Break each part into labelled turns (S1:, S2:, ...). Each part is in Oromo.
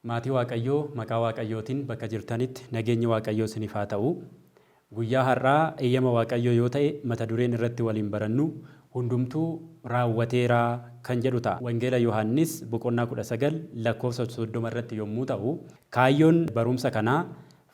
S1: Maatii Waaqayyoo maqaa Waaqayyootiin bakka jirtanitti nageenyi Waaqayyoo isiniif haa ta'u. Guyyaa har'aa eeyyama Waaqayyoo yoo ta'e mata dureen irratti waliin barannu hundumtuu raawwateera kan jedhu ta'a. Wangeela Yohaannis boqonnaa 19 lakkoofsa 30 irratti yommuu ta'u, kaayyoon barumsa kanaa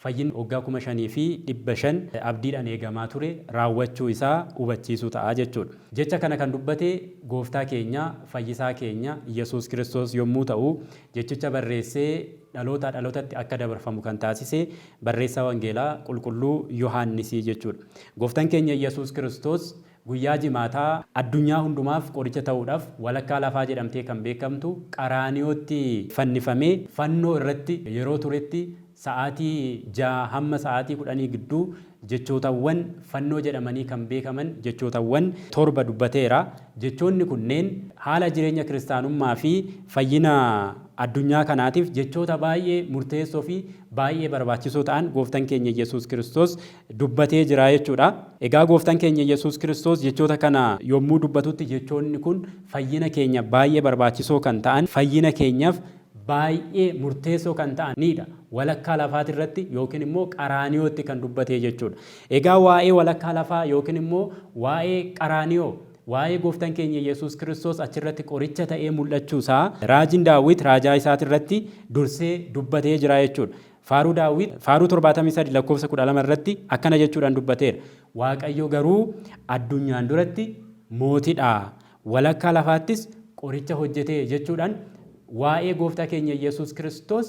S1: fayyina waggaa 5,500 abdiidhaan eegamaa ture raawwachuu isaa hubachiisuu ta'a jechuudha. Jecha kana kan dubbate gooftaa keenya fayyisaa keenya Yesuus Kiristoos yommuu ta'u, jechicha barreessee dhalootaa dhalootatti akka dabarfamu kan taasise barreessaa wangeelaa qulqulluu Yohaannisii jechuudha. Gooftaan keenya Yesuus Kiristoos guyyaa jimaataa addunyaa hundumaaf qoricha ta'uudhaaf walakkaa lafaa jedhamtee kan beekamtu Qaraaniyootti fannifamee fannoo irratti yeroo turetti sa'aatii 6 hamma sa'aatii 10 gidduu jechootawwan fannoo jedhamanii kan beekaman jechootawwan 7 dubbateera. Jechoonni kunneen haala jireenya kiristaanummaa fi fayyina addunyaa kanaatiif jechoota baay'ee murteessoo fi baay'ee barbaachisoo ta'an gooftaan keenya Yesuus Kiristoos dubbatee jira jechuudha. Egaa gooftaan keenya Yesuus Kiristoos jechoota kana yommuu dubbatutti jechoonni kun fayyina keenya baay'ee barbaachisoo kan ta'an, fayyina keenyaaf baay'ee murteessoo kan ta'anidha. Walakkaa lafaati irratti yookiin immoo Qaraaniyootti kan dubbatee jechuudha. Egaa waa'ee walakkaa lafaa yookiin immoo waa'ee Qaraaniyoo, waa'ee gooftaan keenya Yesuus Kiristoos achirratti qoricha ta'ee mul'achuusaa raajiin Daawit raajaa isaati irratti dursee dubbatee jira jechuudha. Faaruu Daawit faaruu 73 lakkoofsa 12 irratti akkana jechuudhaan dubbateera. Waaqayyo garuu addunyaan duratti mootiidha, walakkaa lafaattis qoricha hojjetee jechuudhaan waa'ee gooftaa keenya Yesuus Kiristoos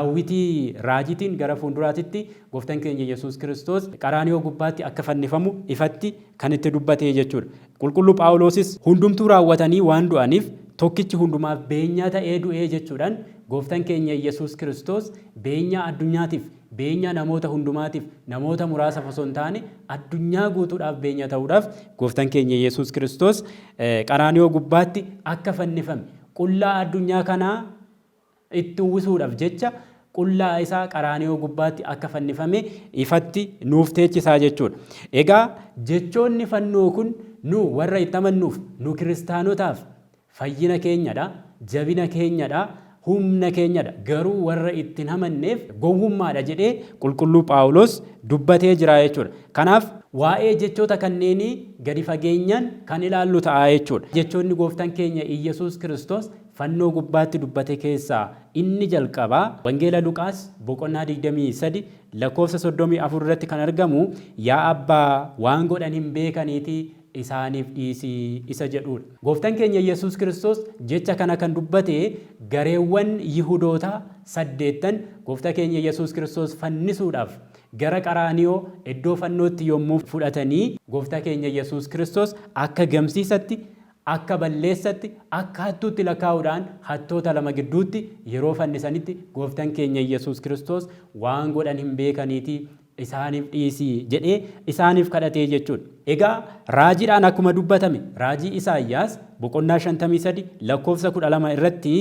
S1: Daawitii raajitiin gara fuulduraatitti gooftaan keenya Yesuus Kiristoos Qaraaniyoo gubbaatti akka fannifamu ifatti kan itti dubbatee jechuudha. Qulqulluu Phaawulosis hundumtuu raawwatanii waan du'aniif tokkichi hundumaaf beenyaa ta'ee du'ee jechuudhaan gooftaan keenya Yesuus Kiristoos beenyaa addunyaatiif, beenyaa namoota hundumaatiif, namoota muraasa osoo hin taane addunyaa guutuudhaaf beenyaa ta'uudhaaf gooftaan keenya Yesuus Kiristoos Qaraaniyoo gubbaatti akka fannifame qullaa addunyaa kanaa itti uwwisuudhaaf jecha qullaa isaa Qaraaniyoo gubbaatti akka fannifame ifatti nuuf teechisaa jechuudha. Egaa jechoonni fannoo kun nu warra itti amannuuf, nu kiristaanotaaf fayyina keenyadha, jabina keenyadha, humna keenyadha. Garuu warra itti hin amanneef gowwummaadha jedhee qulqulluu Phaawulos dubbatee jira jechuudha. Kanaaf waa'ee jechoota kanneenii gadi fageenyaan kan ilaallu ta'a jechuudha. Jechoonni gooftaan keenya Yesuus Kiristoos fannoo gubbaatti dubbate keessaa inni jalqabaa Wangeela Luqaas boqonnaa 23 lakkoofsa 34 irratti kan argamu yaa abbaa waan godhan hin beekaniitii isaaniif dhiisii isa jedhudha. Gooftaan keenya Yesuus Kiristoos jecha kana kan dubbate gareewwan Yihudootaa 8 gooftaa keenya Yesuus Kiristoos fannisuudhaaf gara Qaraaniyoo iddoo fannootti yommuu fudhatanii gooftaa keenya Yesuus Kiristoos akka gamsiisatti, akka balleessatti, akka hattuutti lakkaa'uudhaan hattoota lama gidduutti yeroo fannisanitti gooftaan keenya Yesuus Kiristoos waan godhan hin beekaniitii isaaniif dhiisii jedhee isaaniif kadhatee jechuudha. Egaa raajiidhaan akkuma dubbatame raajii Isaayyaas boqonnaa 53 lakkoofsa 12 irratti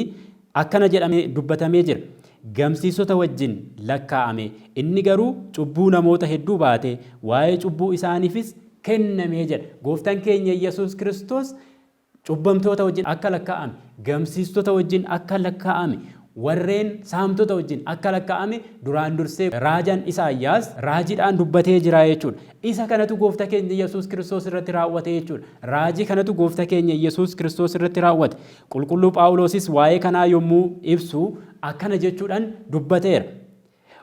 S1: akkana jedhamee dubbatamee jira. Gamsiisota wajjin lakkaa'ame inni garuu cubbuu namoota hedduu baate waa'ee cubbuu isaaniifis kennamee jedha. Gooftaan keenya Yesuus Kiristoos cubbamtoota wajjin akka lakkaa'ame, gamsiistota wajjin akka lakkaa'ame, warreen saamtota wajjin akka lakkaa'ame duraan dursee raajaan Isaayyaas raajiidhaan dubbatee jira jechuudha. Isa kanatu gooftaa keenya Yesuus Kiristoos irratti raawwate jechuudha. Raajii kanatu gooftaa keenya Yesuus Kiristoos irratti raawwate. Qulqulluu Phaawulosis waa'ee kanaa yommuu ibsu akkana jechuudhaan dubbateera.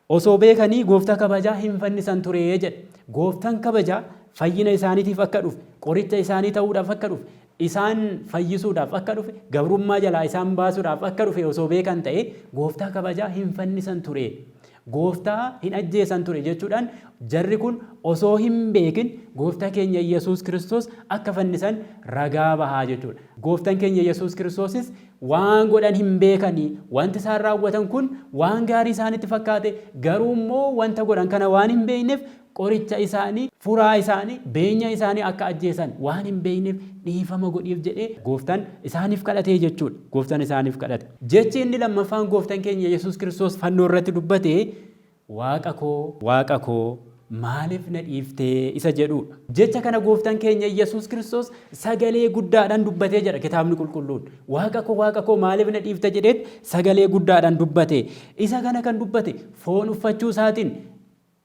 S1: Osoo beekanii gooftaa kabajaa hin fannisan ture jedha. Gooftaan kabajaa fayyina isaaniitiif akka dhufe, qoricha isaanii ta'uudhaaf akka dhufe, isaan fayyisuudhaaf akka dhufe, gabrummaa jalaa isaan baasuudhaaf akka dhufe osoo beekan ta'e gooftaa kabajaa hin fannisan ture. Gooftaa hin ajjeesan ture jechuudhaan jarri kun osoo hin beekin gooftaa keenya Yesuus Kiristoos akka fannisan ragaa bahaa jechuudha. Gooftaan keenya Yesuus Kiristoosis waan godhan hin beekanii wanti isaan raawwatan kun waan gaarii isaanitti fakkaate garuu immoo wanta godhan kana waan hin beekneef qoricha isaanii, furaa isaanii, beenya isaanii akka ajjeesan waan hin beekneef dhiifama godhiif jedhee gooftaan isaaniif kadhatee jechuudha. Gooftaan isaaniif kadhate. Jechi inni lammaffaan gooftaan keenya Yesuus Kiristoos fannoo irratti dubbate Waaqa koo, maaliif na dhiiftee isa jedhudha. Jecha kana gooftaan keenya Yesuus Kiristoos sagalee guddaadhaan dubbatee jedha kitaabni qulqulluun. Waaqa koo maaliif na dhiifta jedheet sagalee guddaadhaan dubbate. Isa kana kan dubbate foon uffachuu isaatiin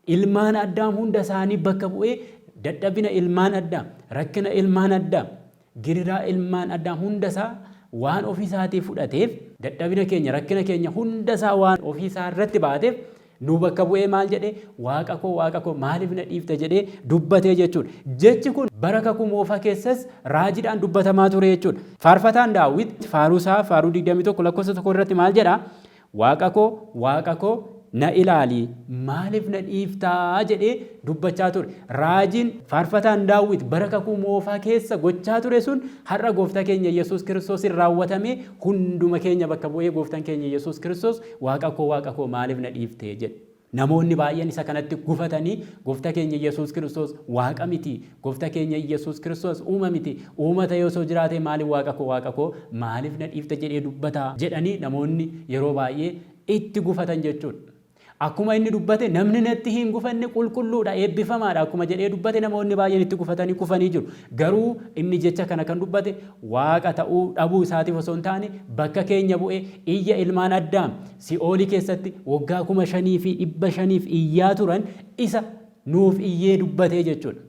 S1: ilmaan Addaam hunda isaanii bakka bu'ee dadhabina ilmaan Addaam, rakkina ilmaan Addaam, giriraa ilmaan Addaam hunda isaa waan ofii isaatii fudhateef, dadhabina keenya rakkina keenya hunda isaa waan ofii isaa irratti baateef nu bakka bu'ee maal jedhee waaqa koo maaliif na dhiifta jedhee dubbatee jechuudha. Jechi kun bara kakuu moofaa keessas raajiidhaan dubbatamaa ture jechuudha. Faarfataan Daawit faaruu 21 lakkoofsa 1 irratti maal jedhaa? Waaqa koo na ilaali maaliif na dhiiftaa jedhee dubbachaa ture. Raajiin faarfataan Daawit bara kakuu moofaa keessa gochaa ture sun har'a gooftaa keenya Yesuus Kiristoos raawwatamee hunduma keenya bakka bu'ee gooftaan keenya Yesuus Kiristoos waaqa koo maaliif na dhiiftee jedhe. Namoonni baay'een isa kanatti gufatanii gooftaa keenya Yesuus Kiristoos waaqa miti, gooftaa keenya Yesuus Kiristoos uuma miti, uumata yoo soo jiraate maaliif waaqa koo maaliif na dhiifta jedhee dubbataa jedhanii namoonni yeroo baay'ee itti gufatan jechuudha. Akkuma inni dubbate namni natti hin gufanne qulqulluudha, eebbifamaadha akkuma jedhee dubbate namoonni baay'een itti gufatanii kufanii jiru. Garuu inni jecha kana kan dubbate waaqa ta'uu dhabuu isaatiif osoo hin taane bakka keenya bu'ee iyya ilmaan Addaam Si'oolii keessatti waggaa 5,500 iyyaa turan isa nuuf iyyee dubbatee jechuudha.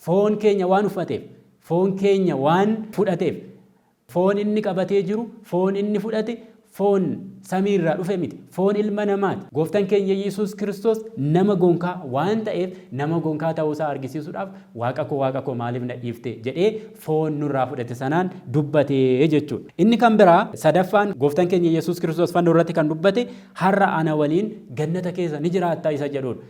S1: Foon keenya waan uffateef, foon keenya waan fudhateef, foon inni qabatee jiru, foon inni fudhate foon samiirraa dhufe miti, foon ilma namaati. Gooftaan keenya Yesuus Kiristoos nama gonkaa waan ta'eef nama gonkaa ta'uusaa argisiisuudhaaf waaqa koo maaliif na dhiifte jedhee foon nurraa fudhate sanaan dubbatee jechuudha. Inni kan biraa sadaffaan gooftaan keenya Yesuus Kiristoos fannoo irratti kan dubbate har'a ana waliin gannata keessa ni jiraattaa isa jedhudha.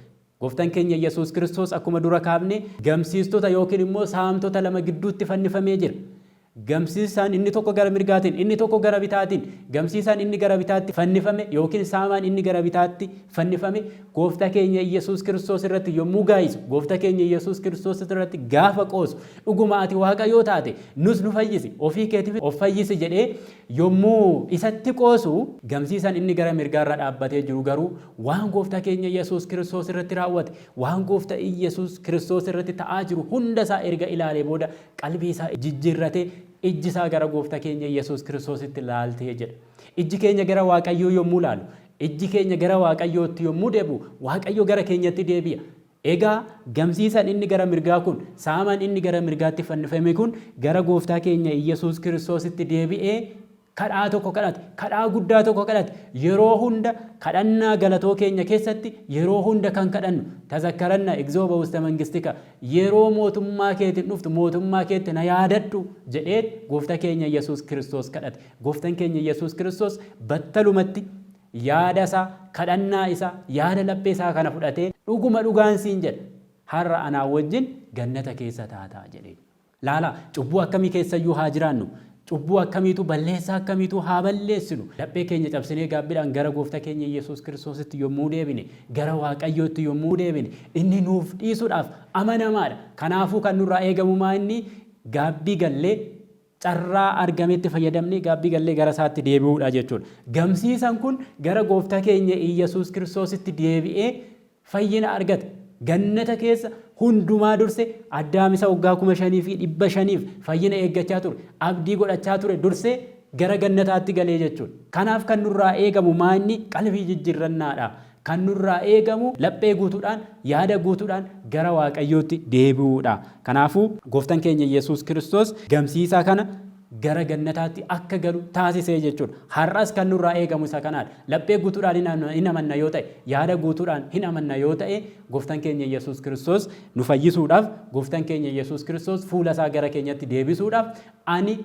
S1: Gooftaan keenya Yesuus Kiristoos akkuma dura kaafne gamsiistota yookiin immoo saamtota lama gidduutti fannifamee jira. Gamsiisaan inni tokko gara mirgaatiin, inni tokko gara bitaatiin, gamsiisaan inni gara bitaatti fannifame yookiin saamaan inni gara bitaatti fannifame gooftaa keenya Yesuus Kiristoos irratti yommuu gaa'isu, gooftaa keenya Yesuus Kiristoos irratti gaafa qoosu, dhuguma ati waaqa yoo taate nus nu fayyisi, ofii keetiif of fayyisi jedhee yommuu isatti qoosu, gamsiisaan inni gara mirgaarra dhaabbatee jiru garuu waan gooftaa keenya Yesuus Kiristoos irratti raawwate, waan gooftaa Yesuus Kiristoos irratti ta'aa jiru hunda isaa erga ilaalee booda qalbii isaa jijjiirratee ijji isaa gara gooftaa keenya Yesuus Kiristoositti laaltee jedha. Ijji keenya gara Waaqayyoo yommuu laalu, ijji keenya gara Waaqayyootti yommuu deebi'u, Waaqayyo gara keenyatti deebi'a. Egaa gamsiisaan inni gara mirgaa kun, saamaan inni gara mirgaatti fannifame kun gara gooftaa keenya Yesuus Kiristoositti deebi'ee kadhaa tokko kadhate, kadhaa guddaa tokko kadhate. Yeroo hunda kadhannaa galatoo keenya keessatti yeroo hunda kan kadhannu tazakkaranna egzoo ba'usta mangistika, yeroo mootummaa keetiin dhuftu mootummaa keetti na yaadadhu jedhee gooftaa keenya Yesuus Kiristoos kadhate. Gooftaan keenya Yesuus Kiristoos battalumatti yaada isaa, kadhannaa isaa, yaada laphee isaa kana fudhatee dhuguma dhugaan siin jedha har'a anaa wajjin gannata keessa taataa jedhee. Laala cubbuu akkamii keessayyuu haa jiraannu, cubbuu akkamiitu balleessaa akkamiitu haa balleessinu, laphee keenya cabsinee gaabbiidhaan gara gooftaa keenya Yesuus Kiristoositti yommuu deebine, gara Waaqayyootti yommuu deebine, inni nuuf dhiisuudhaaf amanamaadha. Kanaafuu kan nurraa eegamu inni gaabbii gallee carraa argametti fayyadamnee gaabbii gallee gara isaatti deebi'uudha jechuudha. Gamsiisaan kun gara gooftaa keenya Yesuus Kiristoositti deebi'ee fayyina argate. Gannata keessa hundumaa durse Addaam isa waggaa 5,500 fayyina eeggachaa ture, abdii godhachaa ture dursee gara gannataatti galee jechuudha. Kanaaf kan nurraa eegamu inni qalbii jijjiirrannaadha. Kan nurraa eegamu laphee guutuudhaan, yaada guutuudhaan gara Waaqayyootti deebi'uudha. Kanaafuu gooftaan keenya Yesuus Kiristoos gamsiisaa kana gara gannataatti akka galu taasisee jechuudha. Har'as kan nurraa eegamu isa kanaadha. Laphee guutuudhaan hin amanna yoo ta'e, yaada guutuudhaan hin amanna yoo ta'e, gooftaan keenya Yesuus Kiristoos nu fayyisuudhaaf, gooftaan keenya Yesuus Kiristoos fuula isaa gara keenyatti deebisuudhaaf ani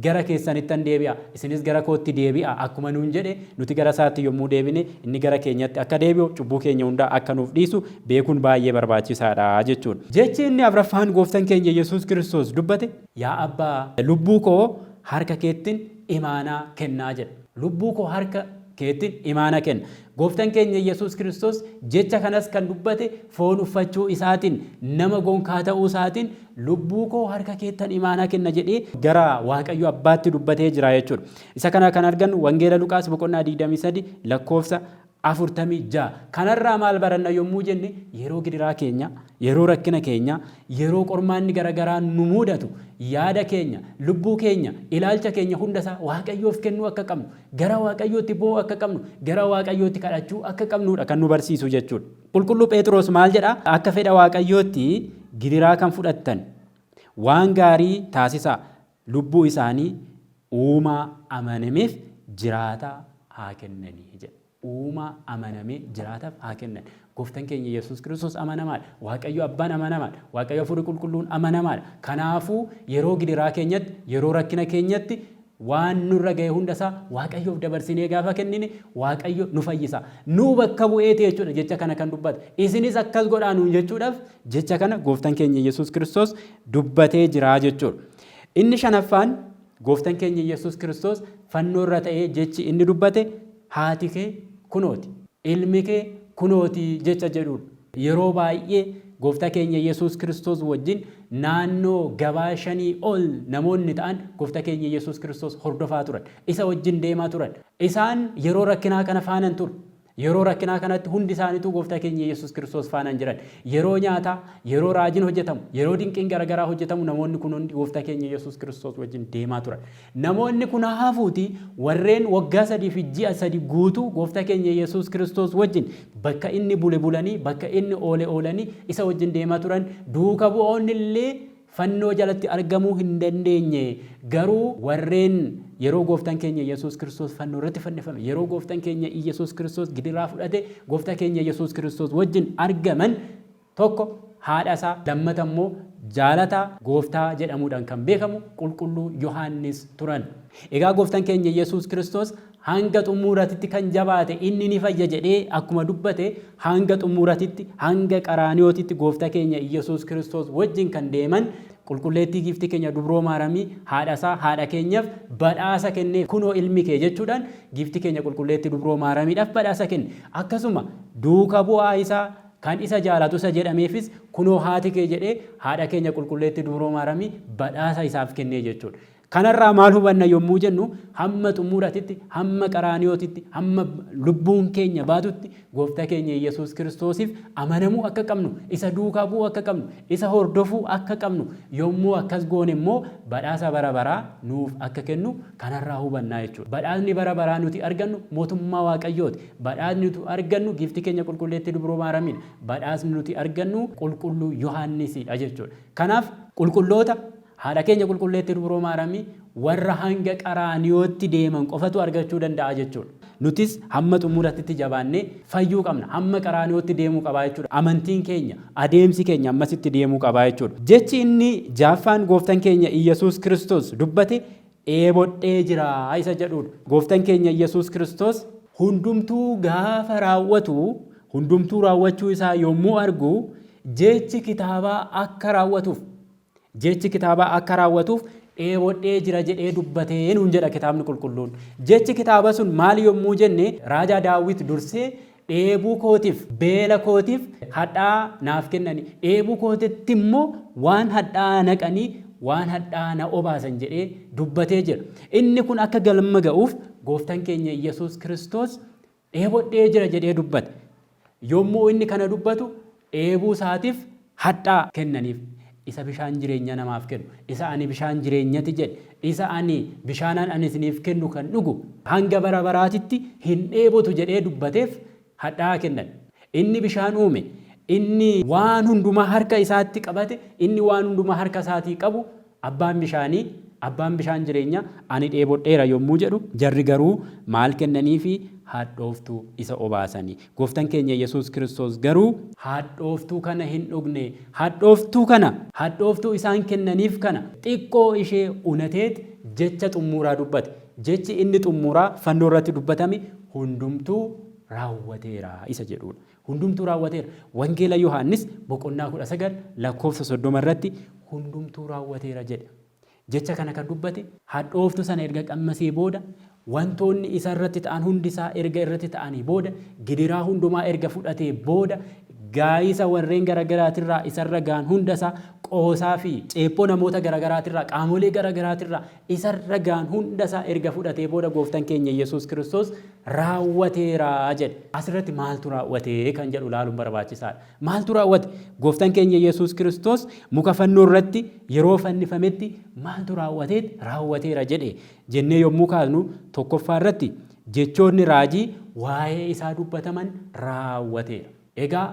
S1: gara keessanittan deebi'a, isinis gara kootti deebi'a akkuma nuun jedhe nuti gara isaatti yommuu deebine inni gara keenyatti akka deebi'u, cubbuu keenya hundaa akka nuuf dhiisu beekuun baay'ee barbaachisaadha jechuudha. Jechi inni afraffaan gooftaan keenya Yesuus Kiristoos dubbate, yaa abbaa lubbuu koo harka keettiin imaanaa kennaa jedha. Lubbuu koo harka keettiin imaana kenna. Gooftaan keenya Yesuus Kiristoos jecha kanas kan dubbate foon uffachuu isaatiin, nama gonkaa ta'uu isaatiin lubbuu koo harka keettan imaana kenna jedhee gara Waaqayyo Abbaatti dubbatee jira jechuudha. Isa kana kan argannu Wangeela Luqaas boqonnaa 23 lakkoofsa 46 kanarraa maal baranna yommuu jenne yeroo gidiraa keenya yeroo rakkina keenya yeroo qormaanni garagaraa nu mudatu yaada keenya lubbuu keenya ilaalcha keenya hundasaa waaqayyoof kennuu akka qabnu gara waaqayyootti boo'uu akka qabnu gara waaqayyootti kadhachuu akka qabnudha kan nu barsiisu jechuudha. Qulqulluu Phexros maal jedha akka fedha waaqayyootti gidiraa kan fudhattan waan gaarii taasisaa lubbuu isaanii uumaa amanameef jiraata haa kennanii jedha. Uumaa amanamee jiraataaf haa kennan. Gooftaan keenya Yesuus Kiristoos amanamaadha. Waaqayyo Abbaan amanamaadha. Waaqayyo Hafuurri Qulqulluun amanamaadha. Kanaafuu yeroo gidiraa keenyatti, yeroo rakkina keenyatti waan nurra ga'e hundasaa Waaqayyoof dabarsinee gaafa kennine Waaqayyo nu fayyisa. Nu bakka bu'eeti jechuudha jecha kana kan dubbata. Isinis akkas godhaa nuun jechuudhaaf jecha kana Gooftaan keenya Yesuus Kiristoos dubbatee jira jechuudha. Inni shanaffaan Gooftaan keenya Yesuus Kiristoos fannoo irra ta'ee jechi inni dubbate haati kee kunooti ilmi kee kunooti jecha jedhudha. Yeroo baay'ee Gooftaa keenya Yesuus Kiristoos wajjin naannoo gabaa 5 ol namoonni ta'an Gooftaa keenya Yesuus Kiristoos hordofaa turan. Isa wajjin deemaa turan. Isaan yeroo rakkinaa kana faanan ture. Yeroo rakkinaa kanatti hundi isaaniitu Gooftaa keenya Yesuus Kiristoos faanaan jiran. Yeroo nyaataa, yeroo raajiin hojjetamu, yeroo dinqiin garagaraa hojjetamu namoonni kun hundi Gooftaa keenya Yesuus Kiristoos wajjin deemaa turan. Namoonni kun hafuuti warreen waggaa 3 fi ji'a 3 guutuu Gooftaa keenya Yesuus Kiristoos wajjin bakka inni bule bulanii, bakka inni oole oolanii isa wajjin deemaa turan. Duuka bu'oonni illee fannoo jalatti argamuu hin dandeenye. Garuu warreen yeroo Gooftaan keenya Yesuus Kiristoos fannoo irratti fannifame, yeroo Gooftaan keenya Yesuus Kiristoos gidiraa fudhate Gooftaa keenya Yesuus Kiristoos wajjin argaman tokko haadha isaa, lammata immoo jaalataa Gooftaa jedhamuudhaan kan beekamu qulqulluu Yohaannis turan. Egaa Gooftaan keenya Yesuus Kiristoos hanga xumuratitti kan jabaate inni ni fayya jedhee akkuma dubbate hanga xumuratitti hanga qaraaniyootitti Gooftaa keenya Yesuus Kiristoos wajjin kan deeman qulqulleettii giiftii keenya dubroo maaramii haadha isaa haadha keenyaaf badhaasa kennee kunoo ilmi kee jechuudhaan giiftii keenya qulqulleettii dubroo maaramiidhaaf badhaasa kenne. Akkasuma duuka bu'aa isaa kan isa jaalatu isa jedhameefis kunoo haati kee jedhee haadha keenya qulqulleettii dubroo maaramii badhaasa isaaf kennee jechuudha. Kanarraa maal hubanna yommuu jennu hamma xumuratitti hamma qaraaniyootitti hamma lubbuun keenya baatutti Gooftaa keenya Yesuus Kiristoosiif amanamuu akka qabnu isa duukaa bu'uu akka qabnu isa hordofuu akka qabnu yommuu akkas goone immoo badhaasa bara baraa nuuf akka kennu kanarraa hubannaa jechuudha. Badhaasni bara baraa nuti argannu mootummaa Waaqayyooti. Badhaasni nuti argannu giiftii keenya qulqulleettii dubroo maaramiidha. Badhaasni nuti argannu qulqulluu Yohaannisidha jechuudha. Kanaaf qulqulloota haadha keenya qulqulleettii dubroo maaramii warra hanga qaraaniyootti deeman qofatu argachuu danda'a jechuudha. Nutis hamma xumuratitti jabaannee fayyuu qabna. Hamma qaraaniyootti deemuu qabaa jechuudha. Amantiin keenya, adeemsi keenya ammasitti deemuu qabaa jechuudha. Jechi inni jaaffaan Gooftaan keenya Yesuus Kiristoos dubbate eebodhee jira isa jedhudha. Gooftaan keenya Yesuus Kiristoos hundumtuu gaafa raawwatu, hundumtuu raawwachuu isaa yommuu argu jechi kitaabaa akka raawwatuuf jechi kitaabaa akka raawwatuuf eebodhee jira jedhee dubbatee nuun jedha kitaabni qulqulluun. Jechi kitaaba sun maal yommuu jenne raajaa Daawit dursee dheebuu kootiif beela kootiif hadhaa naaf kennanii dheebuu kootitti immoo waan hadhaa naqanii waan hadhaa na obaasan jedhee dubbatee jira. Inni kun akka galma ga'uuf Gooftaan keenya Yesuus Kiristoos eebodhee jira jedhee dubbate. Yommuu inni kana dubbatu dheebuu isaatiif hadhaa kennaniif. Isa bishaan jireenya namaaf kennu, isa ani bishaan jireenyati jedhe, isa ani bishaanaan ani isiniif kennu kan dhugu hanga bara baraatitti hin dheebotu jedhee dubbateef hadhaa kennan. Inni bishaan uume, inni waan hundumaa harka isaatti qabate, inni waan hundumaa harka isaatii qabu abbaan bishaanii, abbaan bishaan jireenya ani dheebodheera yommuu jedhu jarri garuu maal kennanii fi hadhooftuu isa obaasanii. Gooftaan keenya Yesuus Kiristoos garuu hadhooftuu kana hin dhugne. Hadhooftuu isaan kennaniif kana xiqqoo ishee unateet jecha xumuraa dubbate. Jechi inni xumuraa fannoo irratti dubbatame hundumtuu raawwateera isa jedhudha. Hundumtuu raawwateera. Wangeela Yohaannis boqonnaa 19 lakkoofsa 30 irratti hundumtuu raawwateera jedhe. Jecha kana kan dubbate hadhooftuu sana erga qammasee booda wantoonni isa irratti ta'an hundi isaa erga irratti ta'anii booda gidiraa hundumaa erga fudhatee booda gaa'isa warreen garaagaraatirraa isarra gaan hundasaa qoosaa fi ceephoo namoota garaagaraatirraa qaamolee garaagaraatirraa isarra gaan hundasaa erga fudhatee booda gooftaan keenya Yesuus Kiristoos raawwateera jedhe. Asirratti maaltu raawwatee kan jedhu ilaaluun barbaachisaadha. Maaltu raawwate? Gooftaan keenya Yesuus Kiristoos muka fannoo irratti yeroo fannifametti maaltu raawwateera jedhe jennee yommuu kaasnu tokkoffaa irratti jechoonni raajii waa'ee isaa dubbataman raawwateera. Egaa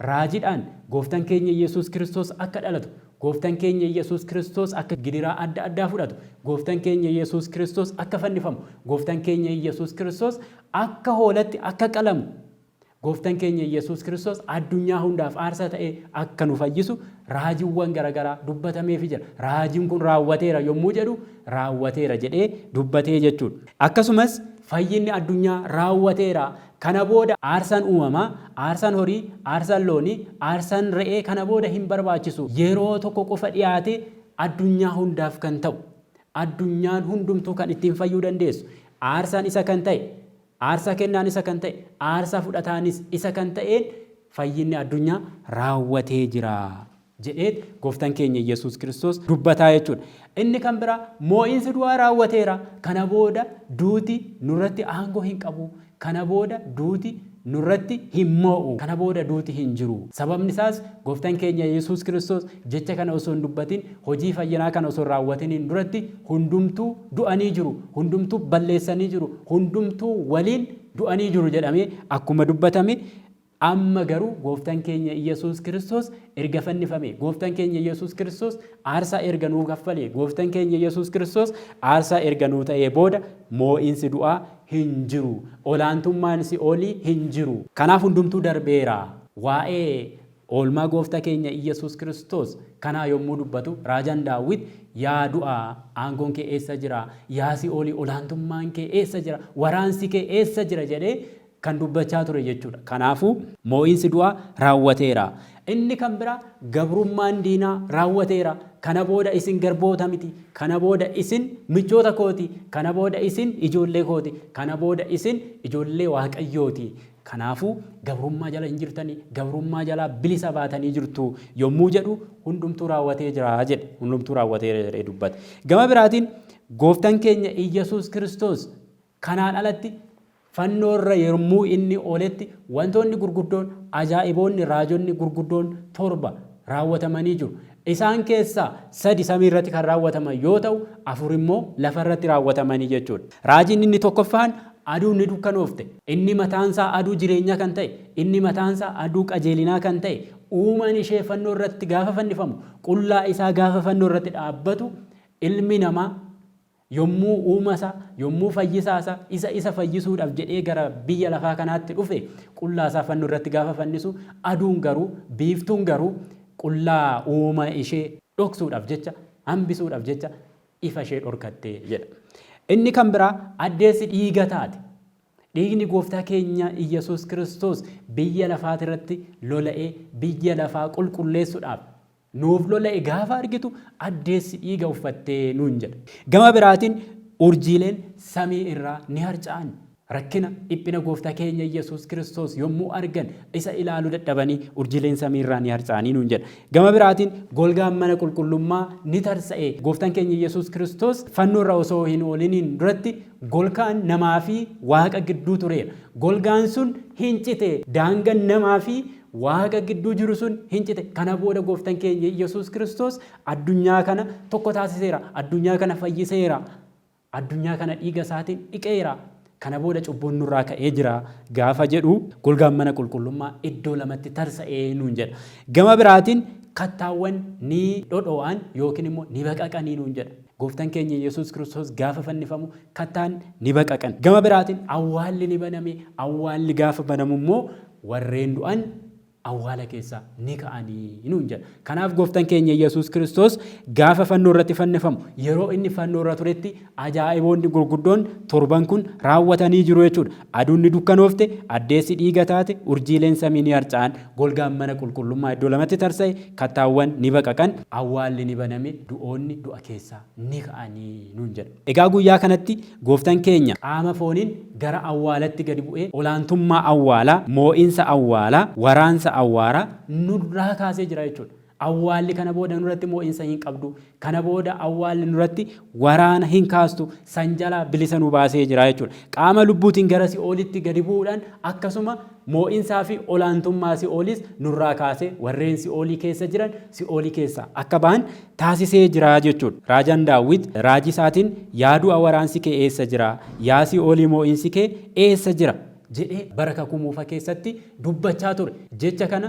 S1: raajiidhaan gooftaan keenya Yesuus Kiristoos akka dhalatu, gooftaan keenya Yesuus Kiristoos akka gidiraa adda addaa fudhatu, gooftaan keenya Yesuus Kiristoos akka fannifamu, gooftaan keenya Yesuus Kiristoos akka hoolatti akka qalamu, gooftaan keenya Yesuus Kiristoos addunyaa hundaaf aarsaa ta'ee akka nu fayyisu raajiiwwan garaagaraa dubbatameefii jira. Raajiin kun raawwateera yommuu jedhu raawwateera jedhee dubbatee jechuudha. Akkasumas fayyinni addunyaa raawwateera. Kana booda aarsaan uumamaa, aarsaan horii, aarsaan loonii, aarsaan re'ee kana booda hin barbaachisu. Yeroo tokko qofa dhiyaate addunyaa hundaaf kan ta'u, addunyaan hundumtuu kan ittiin fayyuu dandeessu, aarsaan isa kan ta'e, aarsaa kennaan isa kan ta'e, aarsaa fudhataanis isa kan ta'een fayyinni addunyaa raawwatee jira jedhee gooftaan keenya Yesuus Kiristoos dubbataa jechuudha. Inni kan biraa moo'insi du'aa raawwateera. Kana booda duuti nurratti aangoo hin qabu. Kana booda duuti nurratti hin moo'u. Kana booda duuti hin jiru. Sababni isaas gooftaan keenya Yesuus Kiristoos jecha kana osoo hin dubbatin, hojii fayyinaa kana osoo hin raawwatiniin duratti hundumtuu du'anii jiru, hundumtuu balleessanii jiru, hundumtuu waliin du'anii jiru jedhamee akkuma dubbatame. Amma garuu gooftaan keenya Yesuus Kiristoos erga fannifame, gooftaan keenya Yesuus Kiristoos aarsaa erga nuu kaffalee, gooftaan keenya Yesuus Kiristoos aarsaa erga nuu ta'ee booda moo'insi du'aa hin jiru, olaantummaan si'oolii hin jiru. Kanaaf hundumtuu darbeera. Waa'ee oolmaa gooftaa keenya Yesuus Kiristoos kanaa yommuu dubbatu raajaan Daawit yaa du'aa aangoon kee eessa jira? Yaa si'oolii olaantummaan kee eessa jira? Waraansi kee eessa jira jedhee kan dubbachaa ture jechuudha. Kanaafuu moo'insi du'aa raawwateera. Inni kan biraa gabrummaan diinaa raawwateera. Kana booda isin garboota miti. Kana booda isin michoota kooti. Kana booda isin ijoollee kooti. Kana booda isin ijoollee Waaqayyooti. Kanaafuu gabrummaa jala hin jirtanii, gabrummaa jalaa bilisa baatanii jirtu yommuu jedhu hundumtuu raawwatee jira jedhe. Hundumtuu raawwateera jedhee dubbate. Gama biraatiin gooftaan keenya Yesuus Kiristoos kanaan alatti fannoorra yommuu inni ooletti wantoonni gurguddoon, ajaa'iboonni, raajonni gurguddoon 7 raawwatamanii jiru. Isaan keessaa 3 samii irratti kan raawwataman yoo ta'u 4 immoo lafa irratti raawwatamanii jechuudha. Raajiin inni tokkoffaan aduun ni dukkanoofte. Inni mataansaa aduu jireenyaa kan ta'e, inni mataansaa aduu qajeelinaa kan ta'e, uumaan ishee fannoo irratti gaafa fannifamu, qullaa isaa gaafa fannoo irratti dhaabbatu, ilmi namaa yommuu uumasaa, yommuu fayyisaasa isa fayyisuudhaaf jedhee gara biyya lafaa kanaatti dhufe qullaasaa fannoo irratti gaafa fannisu, aduun garuu, biiftuun garuu qullaa uuma ishee dhoksuudhaaf jecha, hambisuudhaaf jecha ifa ishee dhorkattee jedha. Inni kan biraa addeessi dhiiga taate. Dhiigni gooftaa keenya Yesuus Kiristoos biyya lafaatirratti lola'ee biyya lafaa qulqulleessuudhaaf nuuf lola'e gaafa argitu addeessi dhiiga uffattee nuun jedha. Gama biraatiin urjiileen samii irraa ni harca'an. Rakkina dhiphina gooftaa keenya Yesuus Kiristoos yommuu argan isa ilaaluu dadhabanii urjiileen samii irraa ni harca'anii nuun jedha. Gama biraatiin golgaan mana qulqullummaa ni tarsa'e. Gooftaan keenya Yesuus Kiristoos fannoo irra osoo hin ooliniin duratti golgaan namaa fi Waaqa gidduu tureera. Golgaan sun hin cite. Daangaan namaa fi Waaqa gidduu jiru sun hin cite. Kana booda gooftaan keenya Yesuus Kiristoos addunyaa kana tokko taasiseera. Addunyaa kana fayyiseera. Addunyaa kana dhiiga isaatiin dhiqeera. Kana booda cubbuun nurraa ka'ee jira gaafa jedhu golgaan mana qulqullummaa iddoo lamatti tarsa'ee nuun jedha. Gama biraatiin kattaawwan ni dhodho'an yookiin immoo ni baqaqanii nuun jedha. Gooftaan keenya Yesuus Kiristoos gaafa fannifamu kattaan ni baqaqan. Gama biraatiin awwaalli ni baname. Awwaalli gaafa banamu immoo warreen du'an awwaala keessaa ni ka'anii nuun jedha. Kanaaf gooftaan keenya Yesuus Kiristoos gaafa fannoo irratti fannifamu yeroo inni fannoo irra turetti ajaa'iboonni gurguddoon 7 kun raawwatanii jiru jechuudha. Aduun ni dukkanoofte, addeessi dhiiga taate, urjiileen samii ni harca'an, golgaan mana qulqullummaa iddoo lamatti tarsa'e, kattaawwan ni baqaqan, awwaalli ni baname, du'oonni du'a keessaa ni ka'anii nuun jedha. Egaa guyyaa kanatti gooftaan keenya qaama fooniin gara awwaalatti gadi bu'ee olaantummaa awwaalaa, moo'insa awwaalaa, waraansa awwaaraa nurraa kaasee jira jechuudha. Awwaalli kana booda nurratti mo'insa hin qabdu. Kana booda awwaalli nurratti waraana hin kaastu. San jalaa bilisa nu baasee jira jechuudha. Qaama lubbuutiin gara si'oolitti gadi bu'uudhaan akkasuma mo'insaa fi olaantummaa si'oolis nurraa kaasee warreen si'oolii keessa jiran si'oolii keessa akka ba'an taasisee jira jechuudha. Raajaan Daawit raajii isaatiin yaaduu waraansi kee eessa jira? Yaa si'oolii mo'insi kee eessa jira? jedhee bara kakuu moofaa keessatti dubbachaa ture. Jecha kana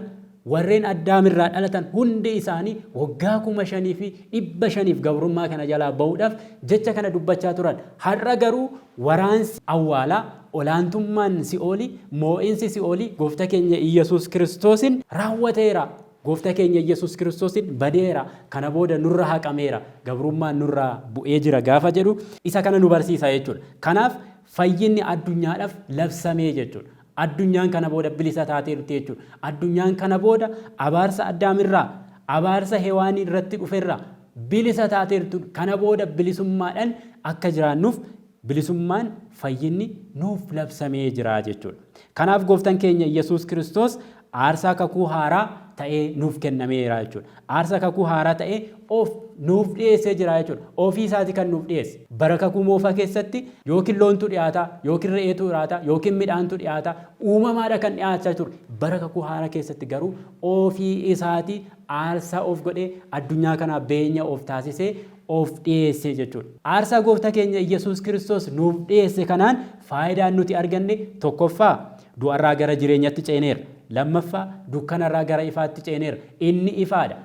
S1: warreen Addaamirraa dhalatan hundi isaanii waggaa 5,500 gabrummaa kana jalaa ba'uudhaaf jecha kana dubbachaa turan. Har'a garuu waraansi awwaalaa olaantummaan si'oolii mo'insi si'oolii gooftaa keenya Iyyasuus Kiristoosin raawwateera. Gooftaa keenya Iyyasuus Kiristoosin badeera. Kana booda nurra haqameera. Gabrummaan nurraa bu'ee jira gaafa jedhu isa kana nu barsiisa jechuudha. Kanaaf fayyinni addunyaadhaaf labsamee jechuudha. Addunyaan kana booda bilisa taateerti jechuudha. Addunyaan kana booda abaarsa Addaamirraa, abaarsa Hewaanii irratti dhuferraa bilisa taateertu. Kana booda bilisummaadhaan akka jiraannuuf bilisummaan fayyinni nuuf labsamee jira jechuudha. Kanaaf gooftaan keenya Iyyasuus Kiristoos aarsaa kakuu haaraa ta'ee nuuf kennameera jechuudha. Aarsaa kakuu haaraa ta'ee of nuuf dhiyeessee jira jechuudha. Ofii isaati kan nuuf dhiyeesse. Bara kakuu moofaa keessatti yookiin loontu dhiyaata, yookiin re'eetu dhiyaata, yookiin midhaantu dhiyaata, uumamaadha kan dhiyaachaa ture. Bara kakuu haaraa keessatti garuu ofii isaati aarsaa of godhee addunyaa kana beenya of taasisee of dhiyeesse jechuudha. Aarsaa gooftaa keenya Iyyasuus Kiristoos nuuf dhiyeesse kanaan faayidaan nuti arganne tokkoffaa du'arraa gara jireenyatti ceeneera. Lammaffaa dukkanarraa gara ifaatti ceeneera. Inni ifaadha.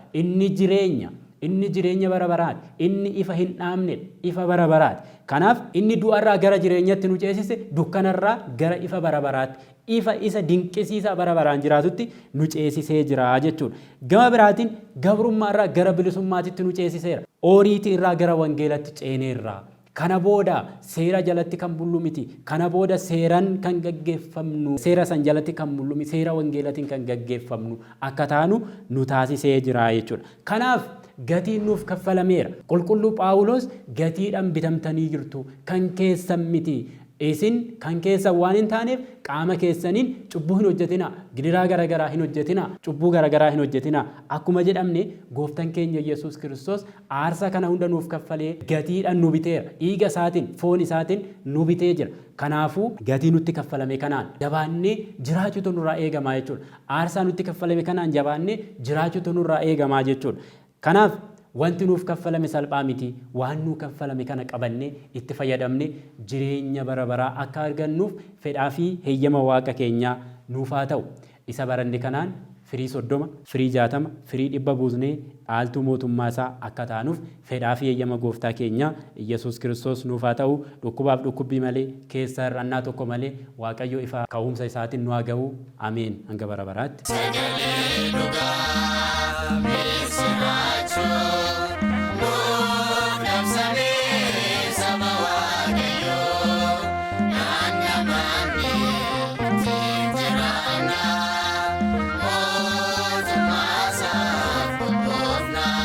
S1: Inni jireenya bara baraati. Inni ifa hin dhaamne, ifa bara baraati. Kanaaf inni du'arraa gara jireenyatti nu ceesise dukkanarraa gara ifa bara baraatti. Ifa isa dinqisiisa bara baraan jiraatutti nu ceesisee jira jechuudha. Gama biraatiin gabrummaarraa gara bilisummaatitti nu ceesiseera. Ooriitii irraa gara wangeelatti ceeneerra. Kana booda seera jalatti kan bullu miti. Kana booda seeran kan gaggeeffamnu, seera san jalatti kan bullu miti, seera wangeelatiin kan gaggeeffamnu akka taanu nu taasisee jira jechuudha. Kanaaf gatiin nuuf kaffalameera. Qulqulluu Phaawulos gatiidhaan bitamtanii jirtu, kan keessan miti. Isin kan keessan waan hin taaneef qaama keessaniin cubbuu hin hojjetina, gidiraa garagaraa hin hojjetina, cubbuu garagaraa hin hojjetina. Akkuma jedhamne gooftaan keenya Iyyasuus Kiristoos aarsaa kana hunda nuuf kaffalee gatiidhaan nu biteera. Dhiiga isaatiin, foon isaatiin nu bitee jira. Kanaafuu gatii nutti kaffalame kanaan jabaannee jiraachuutu nurraa eegamaa jechuudha. Aarsaa nutti kaffalame kanaan jabaannee jiraachuutu nurraa eegamaa jechuudha. Kanaaf wanti nuuf kaffalame salphaa miti. Waan nuuf kaffalame kana qabannee itti fayyadamne jireenya bara baraa akka argannuuf fedhaa fi heeyyama waaqa keenyaa nuuf haa ta'u. Isa baranne kanaan firii 30, firii 60, firii 100 buusnee dhaaltuu mootummaa isaa akka taanuuf fedhaa fi heeyyama gooftaa keenyaa Iyyasuus Kiristoos nuuf haa ta'u. Dhukkubaaf dhukkubbii malee, keessa hir'annaa tokko malee Waaqayyo ifa ka'umsa isaatiin nu haa ga'u. Ameen. Hanga bara baraatti.